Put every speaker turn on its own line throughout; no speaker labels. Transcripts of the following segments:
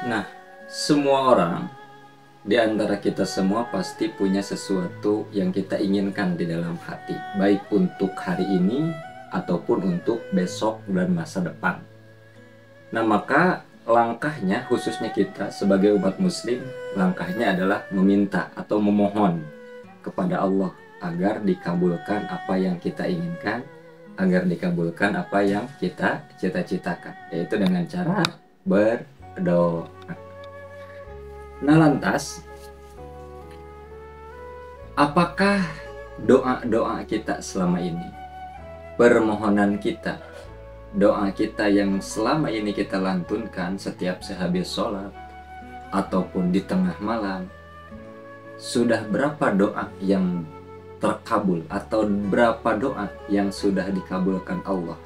Nah, semua orang di antara kita semua pasti punya sesuatu yang kita inginkan di dalam hati, baik untuk hari ini ataupun untuk besok dan masa depan. Nah, maka langkahnya, khususnya kita sebagai umat muslim, langkahnya adalah meminta atau memohon kepada Allah agar dikabulkan apa yang kita inginkan, agar dikabulkan apa yang kita cita-citakan, yaitu dengan cara berdoa. Nah, lantas apakah doa-doa kita selama ini, permohonan kita, doa kita yang selama ini kita lantunkan setiap sehabis sholat ataupun di tengah malam, sudah berapa doa yang terkabul atau berapa doa yang sudah dikabulkan Allah?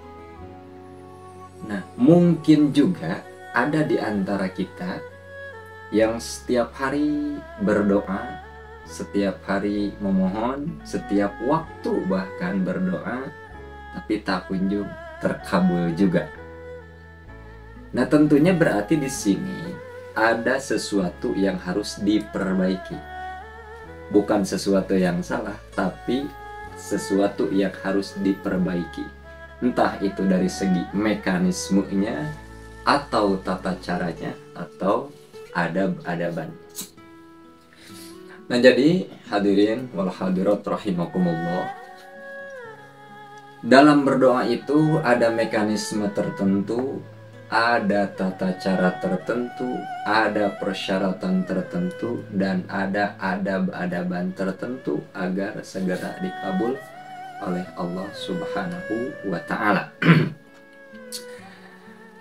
Nah, mungkin juga ada di antara kita yang setiap hari berdoa, setiap hari memohon, setiap waktu bahkan berdoa, tapi tak kunjung terkabul juga. Nah, tentunya berarti di sini ada sesuatu yang harus diperbaiki. Bukan sesuatu yang salah, tapi sesuatu yang harus diperbaiki. Entah itu dari segi mekanismenya, atau tata caranya, atau adab-adaban. Nah, jadi hadirin wal hadirat rahimakumullah, dalam berdoa itu ada mekanisme tertentu, ada tata cara tertentu, ada persyaratan tertentu, dan ada adab-adaban tertentu agar segera dikabul oleh Allah Subhanahu wa Ta'ala.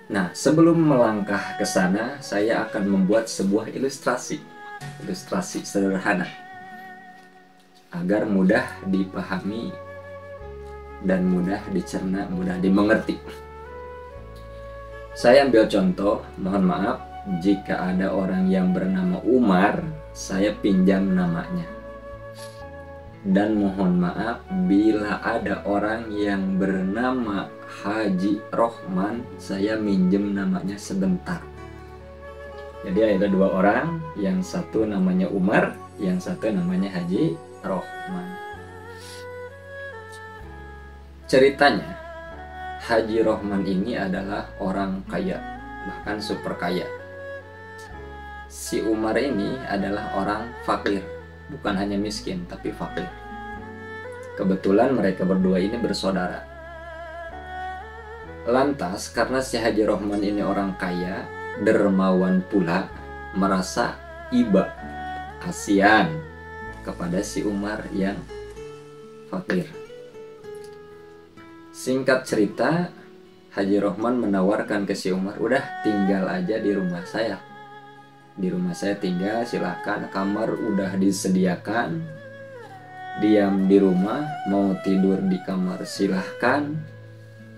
Nah, sebelum melangkah ke sana, saya akan membuat sebuah ilustrasi sederhana agar mudah dipahami dan mudah dicerna, mudah dimengerti. Saya ambil contoh, mohon maaf jika ada orang yang bernama Umar, saya pinjam namanya. Dan mohon maaf bila ada orang yang bernama Haji Rohman, saya minjem namanya sebentar. Jadi ada dua orang, yang satu namanya Umar, yang satu namanya Haji Rohman. Ceritanya, Haji Rohman ini adalah orang kaya, bahkan super kaya. Si Umar ini adalah orang fakir, bukan hanya miskin, tapi fakir. Kebetulan mereka berdua ini bersaudara. Lantas, karena si Haji Rohman ini orang kaya, dermawan pula, merasa iba, kasihan kepada si Umar yang fakir. Singkat cerita, Haji Rohman menawarkan ke si Umar, udah tinggal aja di rumah saya. Di rumah saya tinggal, silahkan, kamar udah disediakan. Diam di rumah, mau tidur di kamar silahkan.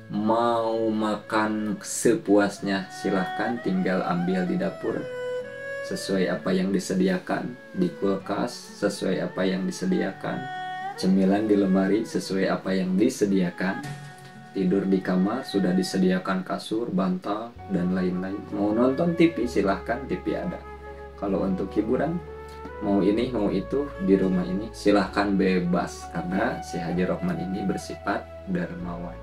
Mau makan sepuasnya silahkan, tinggal ambil di dapur. Sesuai apa yang disediakan, di kulkas sesuai apa yang disediakan. Cemilan di lemari sesuai apa yang disediakan. Tidur di kamar sudah disediakan kasur, bantal, dan lain-lain. Mau nonton TV silahkan, TV ada. Kalau untuk hiburan, mau ini mau itu di rumah ini silahkan, bebas. Karena si Haji Rohman ini bersifat dermawan.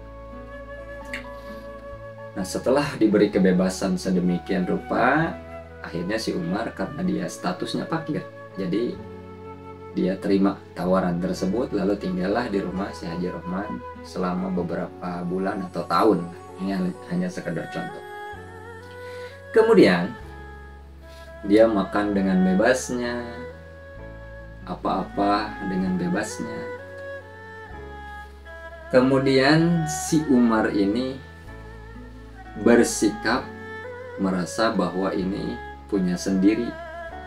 Nah, setelah diberi kebebasan sedemikian rupa, akhirnya si Umar, karena dia statusnya fakir, jadi dia terima tawaran tersebut, lalu tinggallah di rumah si Haji Rohman selama beberapa bulan atau tahun. Ini hanya sekedar contoh. Kemudian dia makan dengan bebasnya, apa-apa dengan bebasnya. Kemudian si Umar ini bersikap merasa bahwa ini punya sendiri,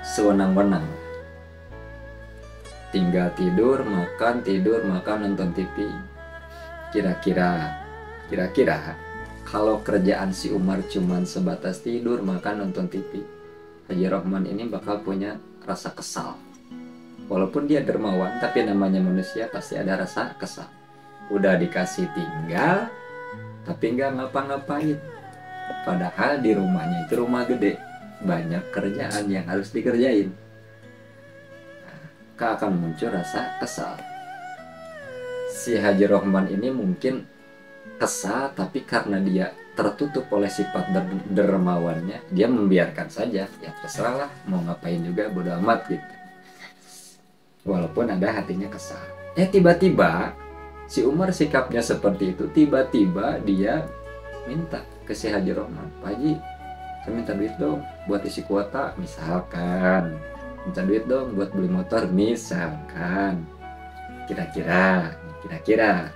sewenang-wenang. Tinggal tidur, makan, nonton TV. Kira-kira kalau kerjaan si Umar cuman sebatas tidur, makan, nonton TV, Haji Rohman ini bakal punya rasa kesal. Walaupun dia dermawan, tapi namanya manusia pasti ada rasa kesal. Udah dikasih tinggal, tapi nggak ngapa-ngapain. Padahal di rumahnya itu rumah gede, banyak kerjaan yang harus dikerjain. Maka akan muncul rasa kesal. Si Haji Rohman ini mungkin kesal, tapi karena dia tertutup oleh sifat dermawannya, dia membiarkan saja. Ya terserah lah, mau ngapain juga, bodo amat gitu. Walaupun ada hatinya kesal. Tiba-tiba si Umar sikapnya seperti itu. Tiba-tiba dia minta ke si Haji Rohman, "Pak Haji, saya minta duit dong buat isi kuota," misalkan. "Minta duit dong buat beli motor," misalkan. Kira-kira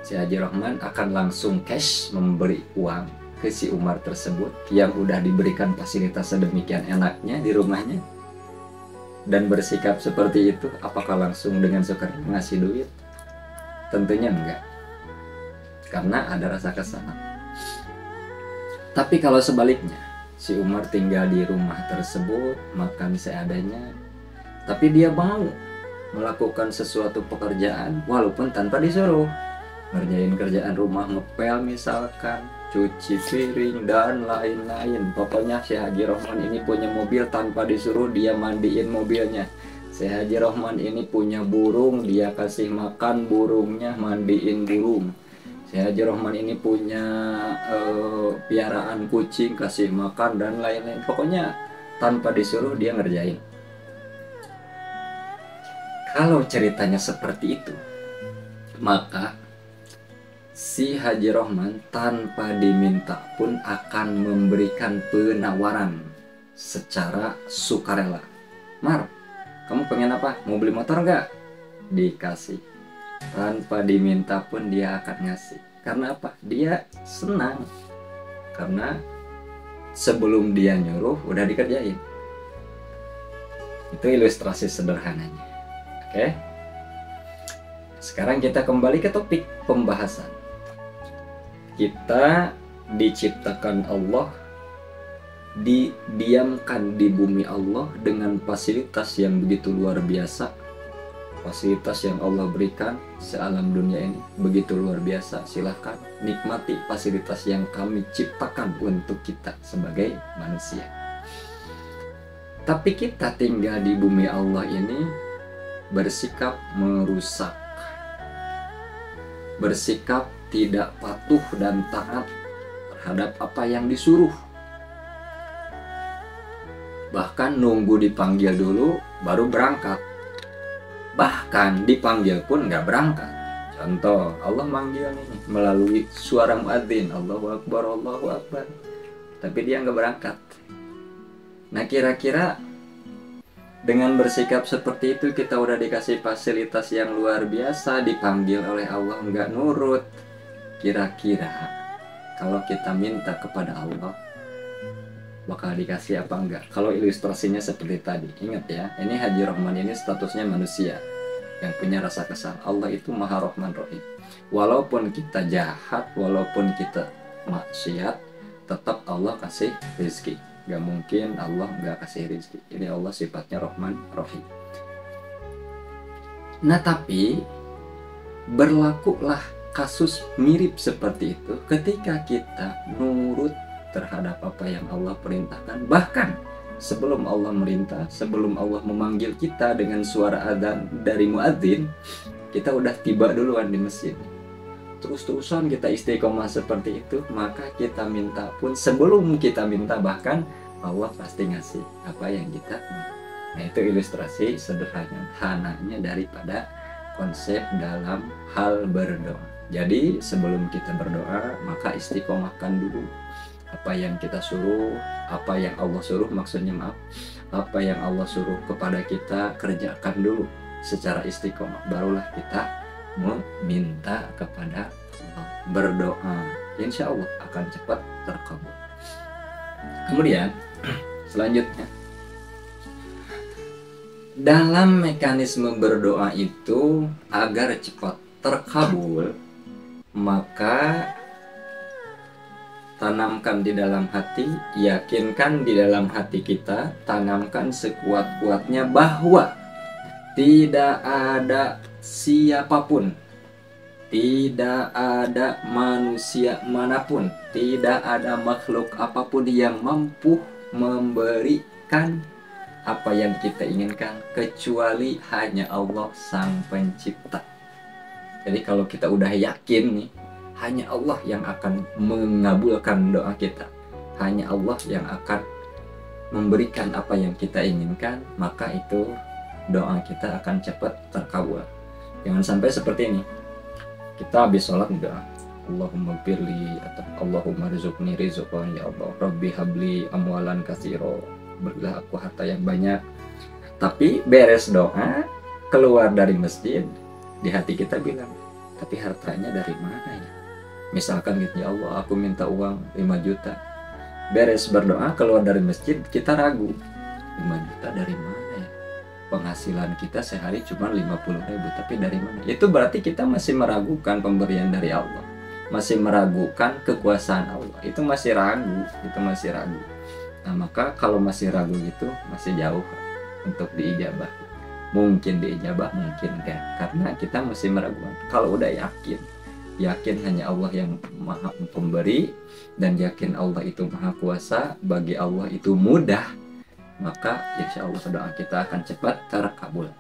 si Haji Rohman akan langsung cash memberi uang ke si Umar tersebut yang udah diberikan fasilitas sedemikian enaknya di rumahnya, dan bersikap seperti itu. Apakah langsung dengan sukarela ngasih duit? Tentunya enggak, karena ada rasa kesal. Tapi kalau sebaliknya, si Umar tinggal di rumah tersebut, makan seadanya, tapi dia mau melakukan sesuatu pekerjaan walaupun tanpa disuruh. Ngerjain kerjaan rumah, ngepel misalkan, cuci piring, dan lain-lain. Pokoknya si Haji Rohman ini punya mobil, tanpa disuruh dia mandiin mobilnya. Si Haji Rohman ini punya burung, dia kasih makan burungnya, mandiin burung. Si Haji Rohman ini punya piaraan kucing, kasih makan dan lain-lain. Pokoknya tanpa disuruh dia ngerjain. Kalau ceritanya seperti itu, maka si Haji Rohman tanpa diminta pun akan memberikan penawaran secara sukarela. "Mar, kamu pengen apa? Mau beli motor nggak?" Dikasih. Tanpa diminta pun dia akan ngasih. Karena apa? Dia senang. Karena sebelum dia nyuruh udah dikerjain. Itu ilustrasi sederhananya. Oke? Sekarang kita kembali ke topik pembahasan. Kita diciptakan Allah, didiamkan di bumi Allah dengan fasilitas yang begitu luar biasa. Fasilitas yang Allah berikan sealam dunia ini begitu luar biasa. Silahkan nikmati fasilitas yang kami ciptakan untuk kita sebagai manusia. Tapi kita tinggal di bumi Allah ini bersikap merusak, bersikap tidak patuh dan taat terhadap apa yang disuruh. Bahkan nunggu dipanggil dulu baru berangkat. Bahkan dipanggil pun nggak berangkat. Contoh, Allah manggil nih melalui suara muadzin, Allahu Akbar, Allahu Akbar, tapi dia nggak berangkat. Nah, kira-kira dengan bersikap seperti itu kita udah dikasih fasilitas yang luar biasa, dipanggil oleh Allah nggak nurut. Kira-kira kalau kita minta kepada Allah bakal dikasih apa enggak? Kalau ilustrasinya seperti tadi, ingat ya, ini Haji Rohman ini statusnya manusia yang punya rasa kesal. Allah itu Maha Rahman Rahim. Walaupun kita jahat, walaupun kita maksiat, tetap Allah kasih rezeki. Gak mungkin Allah gak kasih rezeki. Ini Allah sifatnya Rahman Rahim. Nah, tapi berlakulah kasus mirip seperti itu ketika kita nurut terhadap apa yang Allah perintahkan. Bahkan sebelum Allah merintah, sebelum Allah memanggil kita dengan suara adzan dari muadzin, kita udah tiba duluan di masjid. Terus-terusan kita istiqomah seperti itu, maka kita minta pun sebelum kita minta bahkan Allah pasti ngasih apa yang kita mau. Nah, itu ilustrasi sederhananya daripada konsep dalam hal berdoa. Jadi sebelum kita berdoa, maka istiqomahkan dulu apa yang kita suruh, apa yang Allah suruh, maksudnya maaf, apa yang Allah suruh kepada kita kerjakan dulu secara istiqomah, barulah kita meminta kepada Allah, berdoa, insya Allah akan cepat terkabul. Kemudian selanjutnya, dalam mekanisme berdoa itu agar cepat terkabul, maka tanamkan di dalam hati, yakinkan di dalam hati kita, tanamkan sekuat-kuatnya bahwa tidak ada siapapun, tidak ada manusia manapun, tidak ada makhluk apapun yang mampu memberikan apa yang kita inginkan kecuali hanya Allah sang pencipta. Jadi kalau kita udah yakin nih, hanya Allah yang akan mengabulkan doa kita, hanya Allah yang akan memberikan apa yang kita inginkan, maka itu doa kita akan cepat terkabul. Jangan sampai seperti ini, kita habis sholat doa Allahumma firli atau Allahumma rizukni rizqan ya Allah, Rabbi habli amwalan katsiro, berilah aku harta yang banyak. Tapi beres doa, keluar dari masjid, di hati kita bilang, tapi hartanya dari mana ya? Misalkan gitu, ya Allah aku minta uang 5 juta. Beres berdoa, keluar dari masjid, kita ragu, 5 juta dari mana ya? Penghasilan kita sehari cuma 50.000, tapi dari mana? Itu berarti kita masih meragukan pemberian dari Allah, masih meragukan kekuasaan Allah. Itu masih ragu, itu masih ragu. Nah maka kalau masih ragu gitu, masih jauh untuk diijabah. Mungkin diijabah, mungkin enggak, karena kita masih meragukan. Kalau udah yakin hanya Allah yang maha pemberi, dan yakin Allah itu maha kuasa, bagi Allah itu mudah, maka insya Allah doa kita akan cepat terkabul.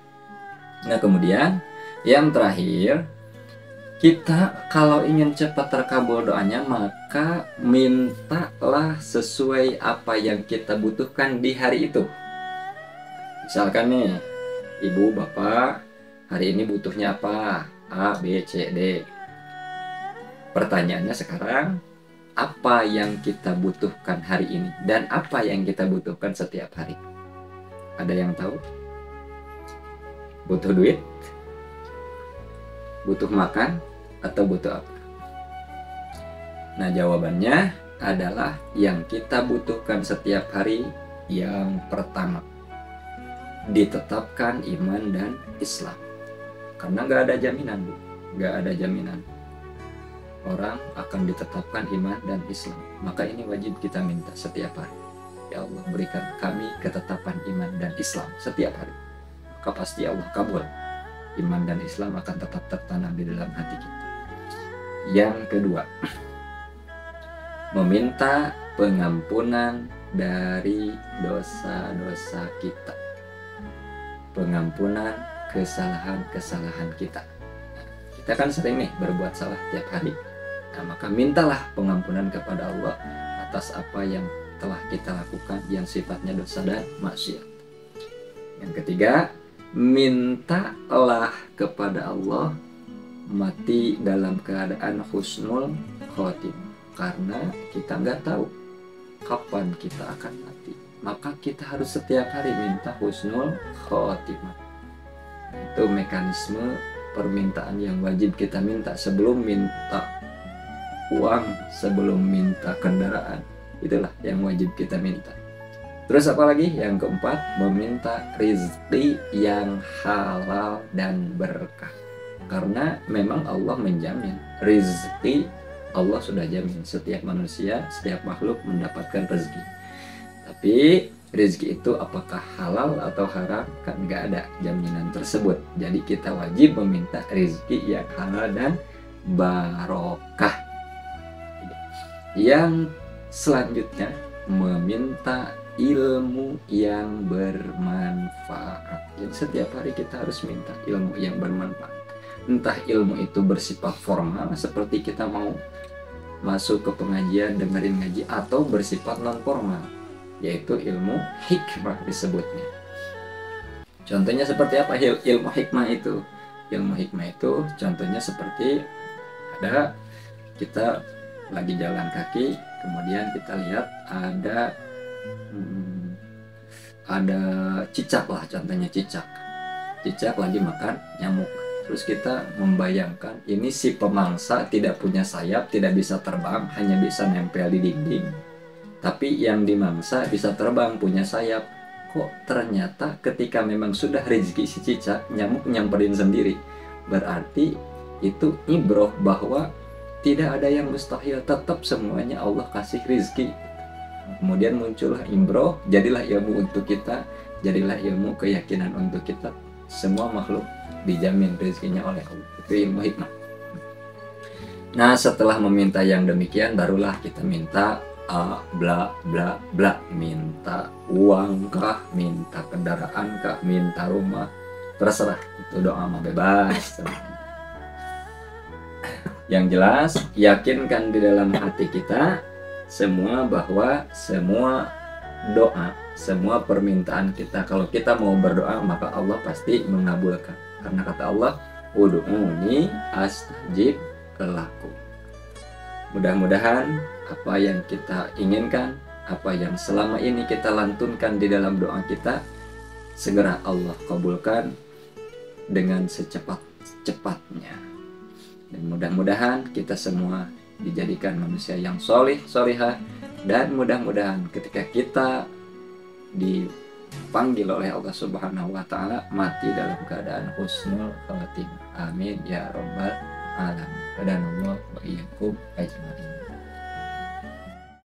Nah kemudian yang terakhir, kita kalau ingin cepat terkabul doanya, maka mintalah sesuai apa yang kita butuhkan di hari itu. Misalkan nih, ibu bapak hari ini butuhnya apa? A, B, C, D. Pertanyaannya sekarang, apa yang kita butuhkan hari ini dan apa yang kita butuhkan setiap hari? Ada yang tahu? Butuh duit? Butuh makan? Atau butuh apa? Nah jawabannya adalah yang kita butuhkan setiap hari. Yang pertama, ditetapkan iman dan Islam. Karena gak ada jaminan, Bu. Gak ada jaminan orang akan ditetapkan iman dan Islam. Maka ini wajib kita minta setiap hari. Ya Allah, berikan kami ketetapan iman dan Islam setiap hari. Maka pasti Allah kabul. Iman dan Islam akan tetap tertanam di dalam hati kita. Yang kedua, meminta pengampunan dari dosa-dosa kita. Pengampunan kesalahan-kesalahan kita. Kita kan sering nih berbuat salah tiap hari. Nah, maka mintalah pengampunan kepada Allah atas apa yang telah kita lakukan yang sifatnya dosa dan maksiat. Yang ketiga, mintalah kepada Allah mati dalam keadaan husnul khotimah, karena kita nggak tahu kapan kita akan mati. Maka kita harus setiap hari minta husnul khotimah. Itu mekanisme permintaan yang wajib kita minta sebelum minta uang, sebelum minta kendaraan. Itulah yang wajib kita minta. Terus apa lagi? Yang keempat, meminta rizki yang halal dan berkah. Karena memang Allah menjamin rizki, Allah sudah jamin setiap manusia, setiap makhluk mendapatkan rezeki. Tapi rezeki itu apakah halal atau haram, kan nggak ada jaminan tersebut. Jadi kita wajib meminta rezeki yang halal dan barokah. Yang selanjutnya, meminta ilmu yang bermanfaat. Jadi setiap hari kita harus minta ilmu yang bermanfaat. Entah ilmu itu bersifat formal seperti kita mau masuk ke pengajian, dengerin ngaji, atau bersifat non formal, yaitu ilmu hikmah disebutnya. Contohnya seperti apa ilmu hikmah itu? Ilmu hikmah itu contohnya seperti ada kita lagi jalan kaki, kemudian kita lihat ada cicak lah, contohnya cicak lagi makan nyamuk. Terus kita membayangkan ini si pemangsa tidak punya sayap, tidak bisa terbang, hanya bisa nempel di dinding. Tapi yang dimangsa bisa terbang, punya sayap. Kok ternyata ketika memang sudah rezeki si cicak, nyamuk nyamperin sendiri. Berarti itu ibroh bahwa tidak ada yang mustahil, tetap semuanya Allah kasih rezeki. Kemudian muncullah ibroh, jadilah ilmu untuk kita, jadilah ilmu keyakinan untuk kita. Semua makhluk dijamin rezekinya oleh Allah. Itu ilmu hikmah. Nah setelah meminta yang demikian, barulah kita minta bla bla bla, minta uang kah, minta kendaraan kah, minta rumah, terserah, itu doa mah bebas. Yang jelas yakinkan di dalam hati kita semua bahwa semua doa, semua permintaan kita, kalau kita mau berdoa maka Allah pasti mengabulkan, karena kata Allah, ud'uni astajib lakum. Mudah-mudahan apa yang kita inginkan, apa yang selama ini kita lantunkan di dalam doa kita, segera Allah kabulkan dengan secepat-cepatnya. Dan mudah-mudahan kita semua dijadikan manusia yang solih, solihah, dan mudah-mudahan ketika kita dipanggil oleh Allah Subhanahu wa Ta'ala mati dalam keadaan husnul khatimah. Amin ya rabbal alamin. Qadanallahu wa iyyakum ajmain.